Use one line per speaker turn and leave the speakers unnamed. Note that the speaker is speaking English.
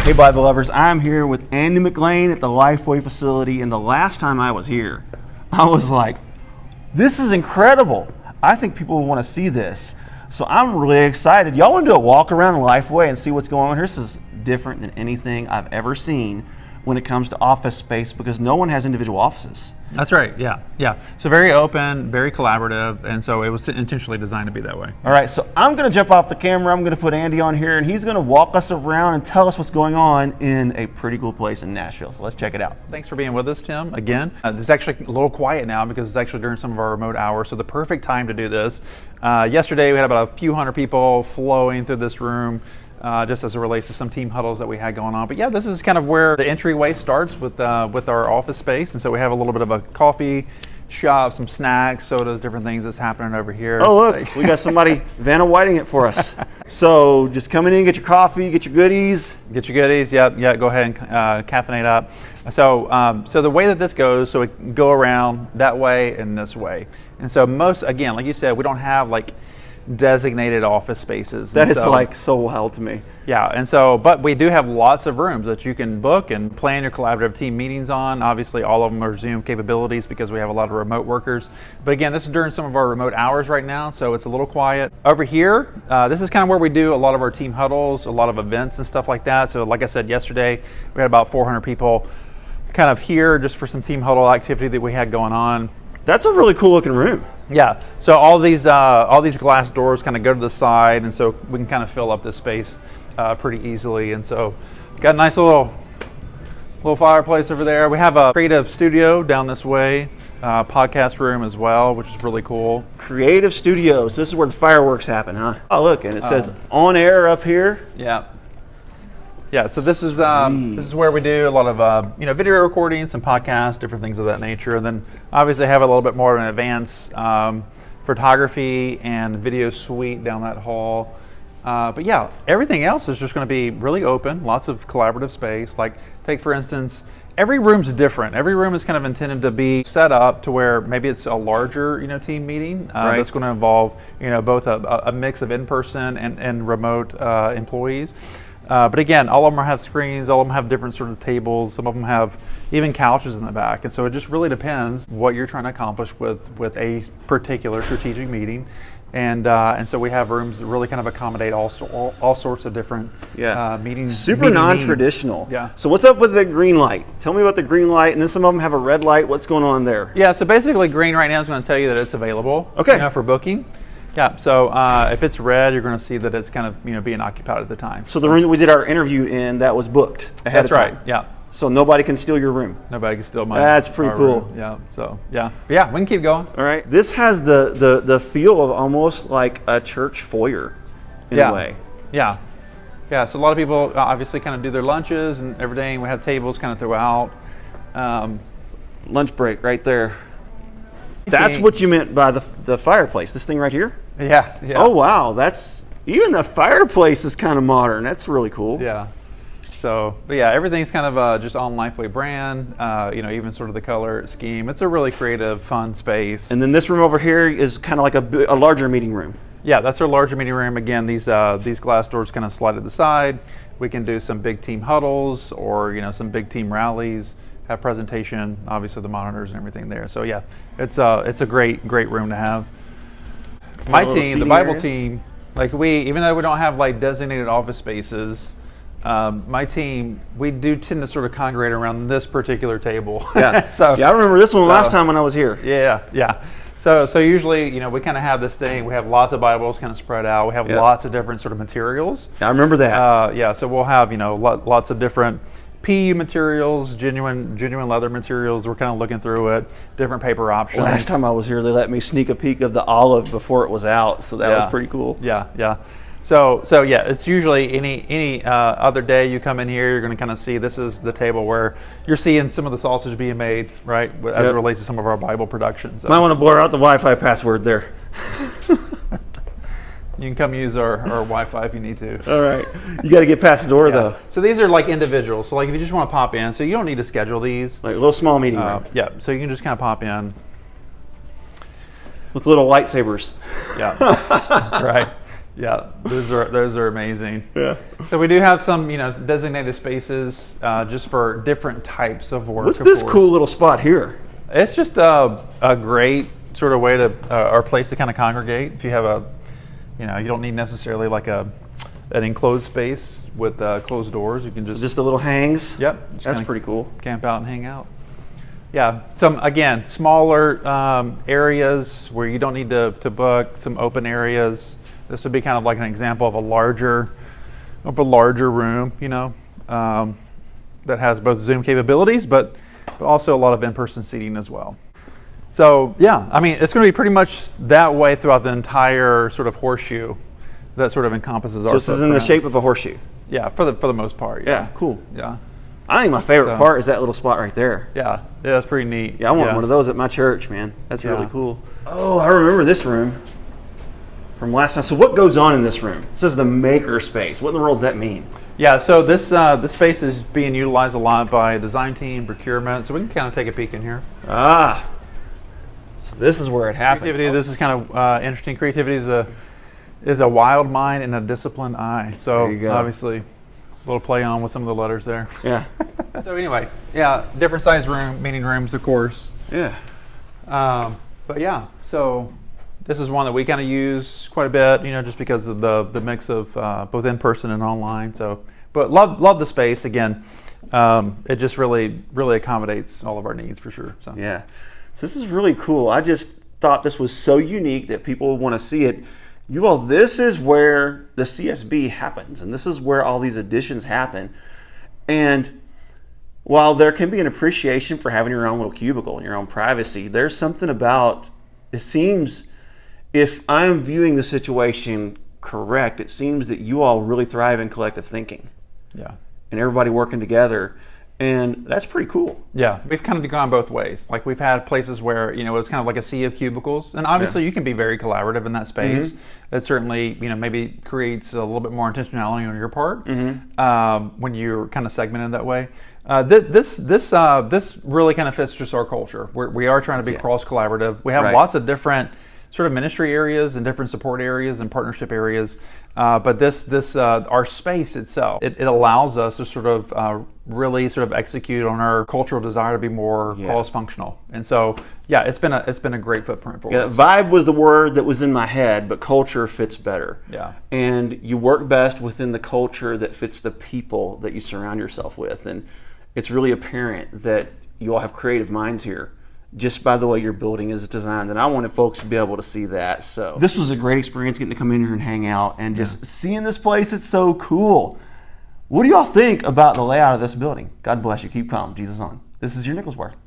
Hey Bible lovers, I'm here with Andy McLean at the Lifeway facility, and the last time I was here, I was like, this is incredible. I think people will want to see this. So I'm really excited. Y'all want to do a walk around Lifeway and see what's going on here? This is different than anything I've ever seen when it comes to office space because no one has individual offices.
That's right, yeah. So very open, very collaborative, and so it was intentionally designed to be that way.
All right, so I'm going to jump off the camera. I'm going to put Andy on here, and he's going to walk us around and tell us what's going on in a pretty cool place in Nashville. So let's check it out.
Thanks for being with us, Tim, again. This is actually a little quiet now because it's actually during some of our remote hours, so the perfect time to do this. Yesterday, we had about a few hundred people flowing through this room. Just as it relates to some team huddles that we had going on. But yeah, this is kind of where the entryway starts with our office space. And so we have a little bit of a coffee shop, some snacks, sodas, different things that's happening over here.
Oh, look, we got somebody Vanna Whiting it for us. So just come in, get your coffee, get your goodies.
Get your goodies, yeah, go ahead and caffeinate up. So the way that this goes, so it can go around that way and this way. And so most, again, like you said, we don't have like designated office spaces.
That is like so wild to me.
Yeah, and so, but we do have lots of rooms that you can book and plan your collaborative team meetings on. Obviously, all of them are Zoom capabilities because we have a lot of remote workers. But again, this is during some of our remote hours right now, so it's a little quiet. Over here, this is kind of where we do a lot of our team huddles, a lot of events and stuff like that. So like I said yesterday, we had about 400 people kind of here just for some team huddle activity that we had going on.
That's a really cool looking room.
Yeah, so all these glass doors kind of go to the side, and so we can kind of fill up this space pretty easily. And so got a nice little fireplace over there. We have a creative studio down this way, podcast room as well, which is really cool.
Creative studios. This is where the fireworks happen, huh? Oh, look, and it says on air up here.
Yeah, so this is where we do a lot of video recording, some podcasts, different things of that nature, and then obviously have a little bit more of an advanced photography and video suite down that hall. But yeah, everything else is just going to be really open, lots of collaborative space. Like take for instance, every room's different. Every room is kind of intended to be set up to where maybe it's a larger team meeting that's going to involve both a mix of in-person and remote employees. But again, all of them have screens, all of them have different sort of tables, some of them have even couches in the back. And so it just really depends what you're trying to accomplish with a particular strategic meeting. And so we have rooms that really kind of accommodate all sorts of different meetings.
Super non-traditional.
Yeah.
So what's up with the green light? Tell me about the green light, and then some of them have a red light. What's going on there?
Yeah, so basically green right now is going to tell you that it's available for booking. Yeah, so if it's red, you're going to see that it's kind of being occupied at the time.
So the room that we did our interview in, that was booked ahead of time.
That's right, yeah.
So nobody can steal your room.
Nobody can steal mine.
That's pretty cool.
Room. Yeah, so yeah, we can keep going.
All right, this has the feel of almost like a church foyer in a way.
Yeah. So a lot of people obviously kind of do their lunches and everything. We have tables kind of throughout.
Lunch break right there. That's what you meant by the fireplace. This thing right here?
Yeah.
Oh wow, even the fireplace is kind of modern. That's really cool.
Yeah. So, but yeah, everything's kind of just on Lifeway brand. Even sort of the color scheme. It's a really creative, fun space.
And then this room over here is kind of like a larger meeting room.
Yeah, that's our larger meeting room. Again, these glass doors kind of slide to the side. We can do some big team huddles or some big team rallies. Have presentation, obviously the monitors and everything there. So yeah, it's a great room to have. My team, the Bible team, even though we don't have like designated office spaces, my team, we do tend to sort of congregate around this particular table.
Yeah. I remember this one last time when I was here.
Yeah. So usually, we kind of have this thing. We have lots of Bibles kind of spread out. We have lots of different sort of materials.
I remember that.
So we'll have lots of different PU materials, genuine leather materials. We're kind of looking through it, different paper options.
Last time I was here, they let me sneak a peek of the olive before it was out, so that was pretty cool.
Yeah. So yeah, it's usually any other day you come in here, you're going to kind of see this is the table where you're seeing some of the sausage being made, right, as it relates to some of our Bible productions.
Might want to blur out the Wi-Fi password there.
You can come use our Wi-Fi if you need to.
All right. You got to get past the door, though.
So these are like individuals. So like if you just want to pop in, so you don't need to schedule these.
Like a little small meeting room.
Yeah. So you can just kind of pop in.
With little lightsabers.
Yeah. That's right. Yeah, those are amazing.
Yeah.
So we do have some, designated spaces just for different types of work.
What's
of
this
course.
cool little spot here?
It's just a great sort of way to or place to kind of congregate. If you have you don't need necessarily like an enclosed space with closed doors. You can
Just the little hangs?
Yep.
That's pretty cool.
Camp out and hang out. Yeah, some, again, smaller areas where you don't need to book, some open areas. This would be kind of like an example of a larger room, that has both Zoom capabilities, but also a lot of in-person seating as well. So yeah, I mean, it's going to be pretty much that way throughout the entire sort of horseshoe that sort of encompasses our
So this is in the shape of a horseshoe?
Yeah, for the most part.
Yeah, cool.
Yeah.
I think my favorite part is that little spot right there.
Yeah, that's pretty neat.
Yeah, I want one of those at my church, man. That's really
Yeah.
cool. Oh, I remember this room from last time. So what goes on in this room? It says the maker space. What in the world does that mean?
Yeah, so this space is being utilized a lot by design team, procurement. So we can kind of take a peek in here.
Ah, so this is where it happens.
Creativity. This is kind of interesting. Creativity is a wild mind and a disciplined eye. So
There you go.
obviously, a little play on with some of the letters there.
Yeah.
So anyway, yeah, different size meeting rooms, of course.
Yeah.
But yeah, so this is one that we kind of use quite a bit, just because of the mix of both in person and online. So, but love the space again. It just really accommodates all of our needs for sure. So
Yeah. So this is really cool. I just thought this was so unique that people would want to see it. You all, this is where the CSB happens, and this is where all these additions happen. And while there can be an appreciation for having your own little cubicle and your own privacy, there's something about, it seems, if I'm viewing the situation correct, it seems that you all really thrive in collective thinking
yeah.
and everybody working together. And that's pretty cool.
Yeah, we've kind of gone both ways. Like we've had places where, it was kind of like a sea of cubicles. And obviously you can be very collaborative in that space. It certainly, maybe creates a little bit more intentionality on your part when you're kind of segmented that way. This really kind of fits just our culture. We are trying to be cross-collaborative. We have lots of different sort of ministry areas and different support areas and partnership areas. But this our space itself, it allows us to sort of really sort of execute on our cultural desire to be more cross-functional. And so, yeah, it's been a great footprint for us.
Vibe was the word that was in my head, but culture fits better.
Yeah.
And you work best within the culture that fits the people that you surround yourself with. And it's really apparent that you all have creative minds here, just by the way your building is designed. And I wanted folks to be able to see that. So this was a great experience getting to come in here and hang out and just seeing this place. It's so cool. What do y'all think about the layout of this building? God bless you. Keep calm. Jesus on. This is your Nicholsworth.